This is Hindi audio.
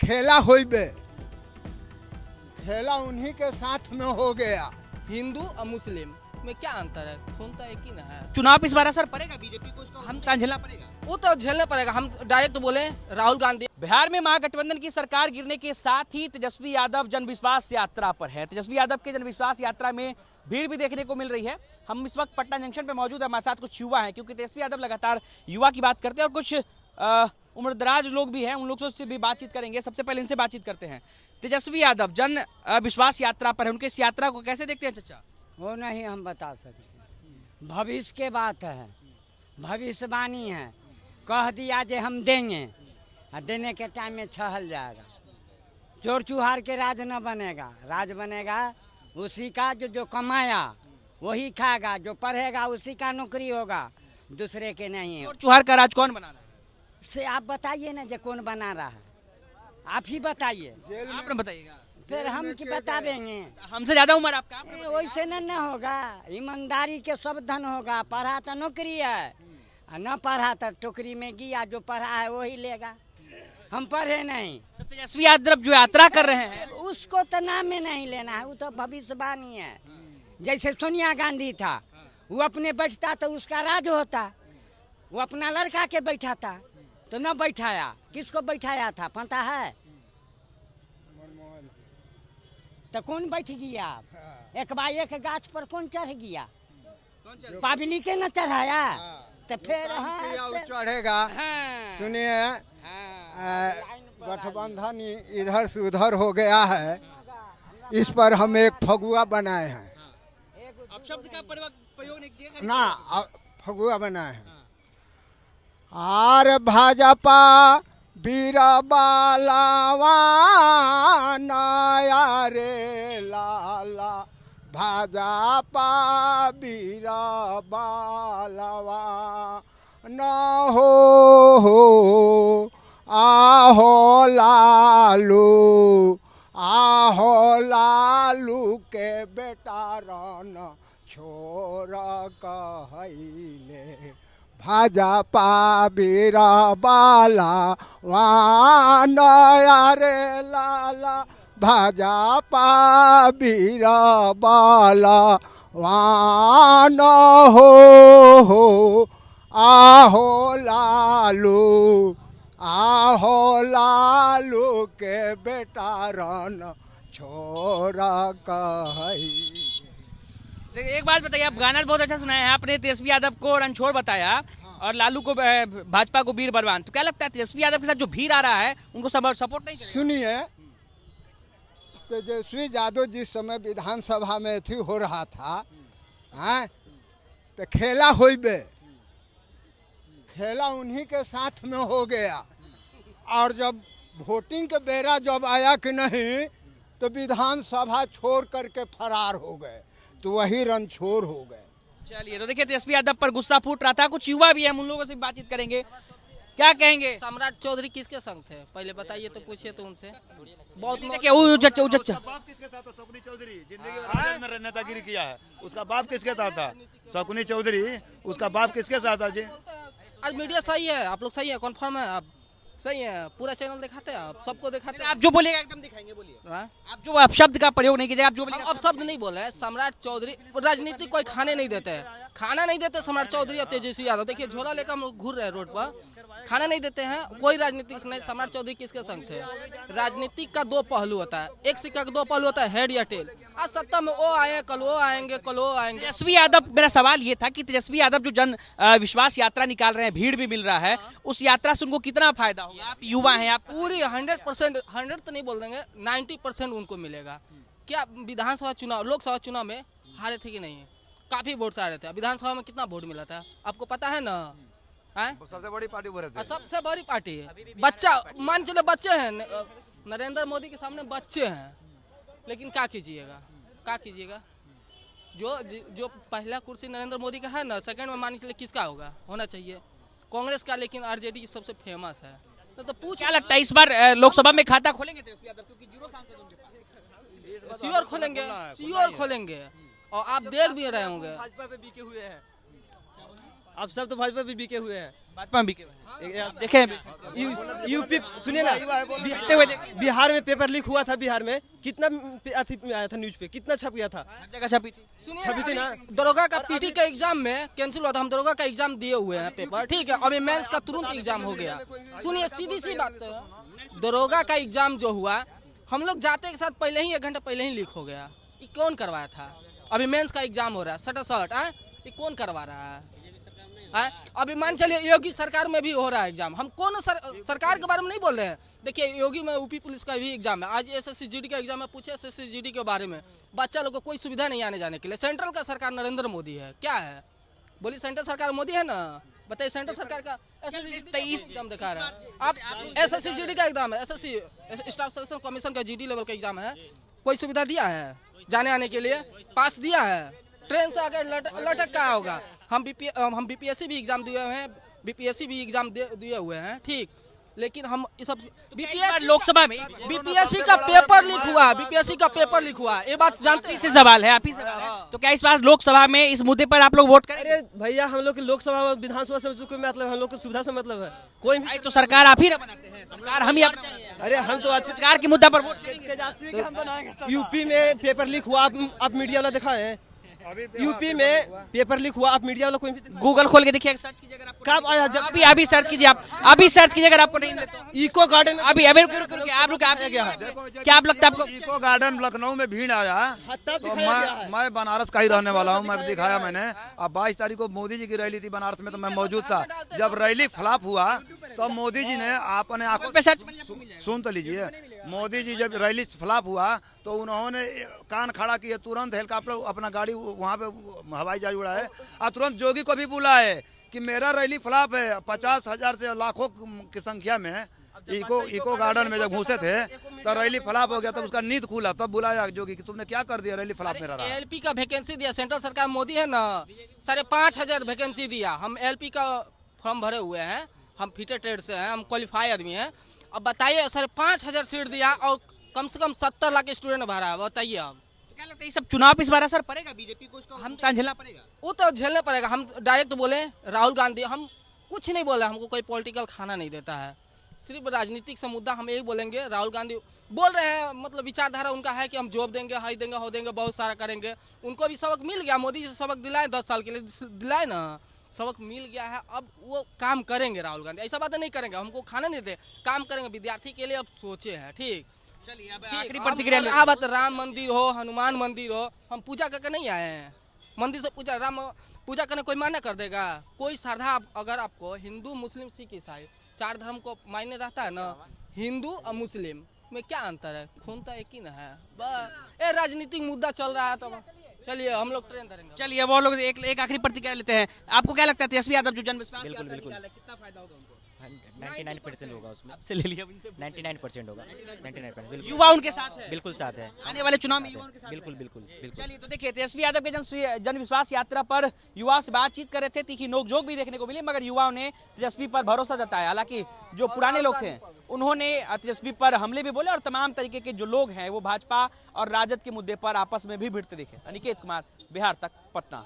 खेला होइबे, खेला उन्हीं के साथ में हो गया। हिंदू और मुस्लिम में क्या अंतर है? खून तो एक ही ना है। चुनाव इस बार असर पड़ेगा बीजेपी को, उसको हम झेलना पड़ेगा। वो तो झेलना पड़ेगा। हम डायरेक्ट बोले राहुल गांधी। बिहार में महागठबंधन की सरकार गिरने के साथ ही तेजस्वी यादव जनविश्वास यात्रा पर है। तेजस्वी यादव के जनविश्वास यात्रा में भीड़ भी देखने को मिल रही है। हम इस वक्त पटना जंक्शन पे मौजूद है, हमारे साथ कुछ युवा हैं, क्योंकि तेजस्वी यादव लगातार युवा की बात करते हैं और कुछ उम्रदराज लोग भी हैं, उन लोगों से भी बातचीत करेंगे। सबसे पहले इनसे बातचीत करते हैं। तेजस्वी यादव जन विश्वास यात्रा पर है, उनके इस यात्रा को कैसे देखते हैं चाचा? वो नहीं हम बता सकते, भविष्य के बात है, भविष्यवाणी है। कह दिया जे हम देंगे, देने के टाइम में छहल जाएगा। चोर चुहार के राज न बनेगा, राज बनेगा उसी का जो कमाया वही खाएगा, जो पढ़ेगा उसी का नौकरी होगा, दूसरे के नहीं। चोर चुहार का राज कौन बना रहा है? से आप बताइए ना, जो कौन बना रहा है, आप ही बताइए। आप बताइएगा, फिर हम की बता देंगे। हमसे ज्यादा उम्र आपका। वैसे न होगा, ईमानदारी के सब धन होगा। पढ़ा तो नौकरी है, न पढ़ा तो टोकरी में गया, जो पढ़ा है वही लेगा। हम पढ़े नहीं। तो तेजस्वी यादव जो यात्रा कर रहे हैं उसको तो नाम में नहीं लेना है, वो तो भविष्यवाणी है। जैसे सोनिया गांधी था, वो अपने बैठता तो उसका राज होता, वो अपना लड़का के बैठा था तो न बैठाया। किसको बैठाया था पता है? तो कौन बैठ गया? एक बार एक गाछ पर कौन चढ़ गया? पब्लिक न चढ़ाया। तो फिर चढ़ेगा। सुनिए, गठबंधन इधर से उधर हो गया है, इस पर हम एक फगुआ बनाए हैं। अब शब्द का प्रयोग नहीं कीजिएगा ना, फगुआ बनाए हैं। आर भाजपा बीरबालावा नया रे लाला, भाजपा बीरबालावा न हो आहो लालू, आहो लालू के बेटा रन छोरा कहले, भाजपा बीरबाला वानया रे लाला, भाजपा बीरबाला वान हो आहो लालू, आहो लालू के बेटा रन छोरा कहले। देखिए, एक बात बताइए, आप गाना बहुत अच्छा सुनाया है आपने। तेजस्वी यादव को रणछोड़ बताया और लालू को, भाजपा को वीर बलवान। तो क्या लगता है तेजस्वी यादव के साथ जो भीड़ आ रहा है उनको सपोर्ट नहीं करेगा? सुनिए, तेजस्वी यादव जिस समय विधानसभा में थी हो रहा था, तो खेला होइबे, खेला उन्हीं के साथ में हो गया। और जब वोटिंग के बेरा जब आया कि नहीं, तो विधानसभा छोड़ करके फरार हो गए, तो वही रणछोड़ हो गए। चलिए, तो देखिए तेजस्वी यादव पर गुस्सा फूट रहा था। कुछ युवा भी है, उन लोगों से बातचीत करेंगे। क्या कहेंगे? सम्राट चौधरी किसके संग थे? पहले बताइए तो, पूछिए तो उनसे। बहुत बाप किसके साथ था? शकुनी चौधरी जिंदगी भर में नेतागिरी किया है, उसका बाप किसके साथ था? शकुनी चौधरी, उसका बाप किसके साथ था जी? आज मीडिया सही है, आप लोग सही है, कन्फर्म है, आप सही है, पूरा चैनल दिखाते हैं, आप सबको दिखाते हैं। आप जो बोलेगा एकदम दिखाएंगे, बोलिए। आप जो शब्द का प्रयोग नहीं कीजिएगा, आप जो बोलेगा। अब शब्द नहीं बोले। सम्राट चौधरी राजनीति कोई खाने नहीं देते हैं, खाना नहीं देते सम्राट चौधरी और तेजस्वी यादव। देखिए झोला लेकर हम घूर रहे हैं रोड पर, खाना नहीं देते हैं। कोई राजनीतिक नहीं। सम्राट चौधरी किसके संग थे? राजनीति का दो पहलू होता है, एक सिक्का का दो पहलू होता है, हेड या टेल। आज सत्ता में वो आए, कल वो आएंगे, कल वो आएंगे। तेजस्वी यादव, मेरा सवाल ये था कि तेजस्वी यादव जो जन विश्वास यात्रा निकाल रहे हैं, भीड़ भी मिल रहा है, उस यात्रा से उनको कितना फायदा होगा? आप युवा हैं, आप पूरी 100%, 100 तो नहीं बोल देंगे, 90% उनको मिलेगा। क्या विधानसभा चुनाव, लोकसभा चुनाव में हारे थे कि नहीं? काफी वोट से हारे थे। विधानसभा में कितना वोट मिला था आपको पता है ना? सबसे बड़ी पार्टी बोले थे। सबसे बड़ी पार्टी है। बच्चा मान चलो, बच्चे हैं नरेंद्र मोदी के सामने, बच्चे हैं, लेकिन क्या कीजिएगा, क्या कीजिएगा? जो पहला कुर्सी नरेंद्र मोदी का है ना, सेकंड में मान चलिए किसका होना चाहिए? कांग्रेस का, लेकिन आरजेडी सबसे फेमस है। तो पूछ, क्या लगता है इस बार लोकसभा में खाता खोलेंगे तेजस्वी यादव? क्योंकि 0 सांसद उनके पास। श्योर खोलेंगे, श्योर खोलेंगे। और आप देख भी रहे होंगे, भाजपा पे बिके हुए हैं, आप सब तो भाजपा पे बिके हुए हैं। भाजपा में बिके हुए हैं। देखे यूपी सुनिए ना, बिकते हुए देखे, बिहार में पेपर लीक हुआ था। बिहार में कितना आया था, न्यूज पे कितना छप गया था, हर जगह छपी थी। छपी थी ना। दरोगा का पीटी का एग्जाम में कैंसिल हुआ था, हम दरोगा का एग्जाम दिए हुए हैं पेपर, ठीक है। अभी मेंस का तुरंत एग्जाम हो गया। सुनिए सीधी सी बात है, दरोगा का एग्जाम जो हुआ हम लोग जाते के साथ पहले ही 1 घंटा पहले ही लीक हो गया। ये कौन करवाया था? अभी मेंस का एग्जाम हो रहा है सटासट, ये कौन करवा रहा है? अभी मान चलिए योगी सरकार में भी हो रहा है एग्जाम, हम कौन सरकार के बारे में नहीं बोल रहे हैं। देखिए योगी में यूपी पुलिस का भी एग्जाम है, आज एसएससी जीडी का एग्जाम है, पूछे एसएससी जीडी के बारे में। बच्चा लोग को कोई सुविधा नहीं आने जाने के लिए। सेंट्रल का सरकार नरेंद्र मोदी है, क्या है बोली, सेंट्रल सरकार मोदी है ना, बताइए। सेंट्रल सरकार का एग्जाम दिखा रहा है आप, एसएससी जीडी का एग्जाम है, एसएससी स्टाफ सिलेक्शन कमीशन का जीडी लेवल का एग्जाम है। कोई सुविधा दिया है जाने आने के लिए? पास दिया है? ट्रेन से अगर लटक का होगा। हम बीपीएससी भी एग्जाम दिए हुए हैं, बीपीएससी भी एग्जाम दिए हुए हैं, ठीक। लेकिन हम इस सब बीपीएससी लोकसभा में बीपीएससी का पेपर लीक हुआ, बीपीएससी का पेपर लीक हुआ, ये बात जानते से सवाल है, आप ही सवाल है। तो क्या इस बार लोकसभा में इस मुद्दे पर आप लोग वोट करेंगे? अरे भैया, हम लोग के लोकसभा विधानसभा से मतलब हम लोग को सुविधा से मतलब है कोई भी। तो सरकार आप ही ना बनाते हैं, सरकार हम ही अरे हम तो अच्छे सरकार के मुद्दा पर वोट करेंगे। यूपी में पेपर लीक हुआ, आप मीडिया वाला दिखाए। यूपी में पेपर लीक हुआ, आप मीडिया वाला कोई गूगल खोल के देखिए, सर्च कीजिए, अगर आपको कब आया, जब अभी सर्च कीजिए, आप अभी सर्च कीजिए, अगर आपको नहीं मिले तो। इको गार्डन अभी आप क्या आप लगता है आपको? इको गार्डन लखनऊ में भीड़ आया, तो मैं बनारस का ही रहने वाला हूँ, मैं दिखाया मैंने। अब 22 तारीख को मोदी जी की रैली थी बनारस में, तो मैं मौजूद था। जब रैली फ्लॉप हुआ तो मोदी जी ने अपने आंखों पे सर्च सुन तो लीजिए, मोदी जी जब रैली फ्लॉप हुआ तो उन्होंने कान खड़ा किए, तुरंत हेलीकॉप्टर अपना गाड़ी वहाँ पे हवाई जहाज उड़ाए और तुरंत जोगी को भी बुलाए कि मेरा रैली फ्लॉप है। 50,000 से लाखों की संख्या में इको गार्डन में जब घुसे थे तो रैली फ्लॉप हो गया, तब उसका नींद खुला, तब बुलाया जोगी कि तुमने क्या कर दिया, रैली फ्लॉप मेरा रहा। एलपी का वैकेंसी दिया सेंट्रल सरकार, मोदी है ना, 5,500 वैकेंसी दिया। हम एलपी का फॉर्म भरे हुए हैं, हम फिटर ट्रेड से हैं, हम क्वालिफाई आदमी हैं। अब बताइए 5,500 सीट दिया और कम से कम 70 लाख स्टूडेंट भरा है, बताइए। अब क्या लगता है सब चुनाव इस बार असर पड़ेगा बीजेपी को, इसको हम झेलना पड़ेगा? वो तो झेलना पड़ेगा। हम डायरेक्ट बोले राहुल गांधी, हम कुछ नहीं बोले, हमको कोई पॉलिटिकल खाना नहीं देता है, सिर्फ राजनीतिक से मुद्दा हम यही बोलेंगे। राहुल गांधी बोल रहे हैं, मतलब विचारधारा उनका है कि हम जॉब देंगे, हाई देंगे, हो देंगे, बहुत सारा करेंगे। उनको भी सबक मिल गया, मोदी जी सबक दिलाए 10 साल के लिए दिलाए ना, सबक मिल गया है। अब वो काम करेंगे राहुल गांधी, ऐसा बात नहीं करेंगे, हमको खाना नहीं दे, काम करेंगे विद्यार्थी के लिए। अब सोचे हैं, ठीक। चलिए अब ठीक, आखिरी प्रतिक्रिया अब बात राम मंदिर हो, हनुमान मंदिर हो, हम पूजा करके नहीं आए हैं। मंदिर से पूजा, राम पूजा करने कोई मान्य कर देगा? कोई श्रद्धा, अगर आपको हिंदू मुस्लिम सिख ईसाई 4 धर्म को मायने रहता है ना, हिंदू और मुस्लिम में क्या अंतर है? खून तो एक ही ना है। बस ये राजनीतिक मुद्दा चल रहा है, तो चलिए हम लोग ट्रेन धरेंगे। चलिए वो लोग एक आखिरी प्रतिक्रिया लेते हैं। आपको क्या लगता है तेजस्वी यादव जो जनविश्वास बिल्कुल, बिल्कुल। कितना फायदा होगा उनको? 99% होगा उसमें, से ले लिया 99% होगा, 99%। बिल्कुल, युवा उनके साथ है, बिल्कुल साथ है, आने वाले चुनाव में युवा उनके साथ बिल्कुल है। बिल्कुल बिल्कुल। चलिए तो देखिए तेजस्वी यादव के जन विश्वास यात्रा पर युवा से बातचीत कर रहे थे, तीखी नोकझोंक भी देखने को मिली, मगर युवाओं ने तेजस्वी पर भरोसा जताया। हालांकि जो पुराने लोग थे उन्होंने तेजस्वी पर हमले भी बोले और तमाम तरीके के जो लोग हैं वो भाजपा और राजद के मुद्दे पर आपस में भी भिड़ते दिखे। अनिकेत कुमार, बिहार तक, पटना।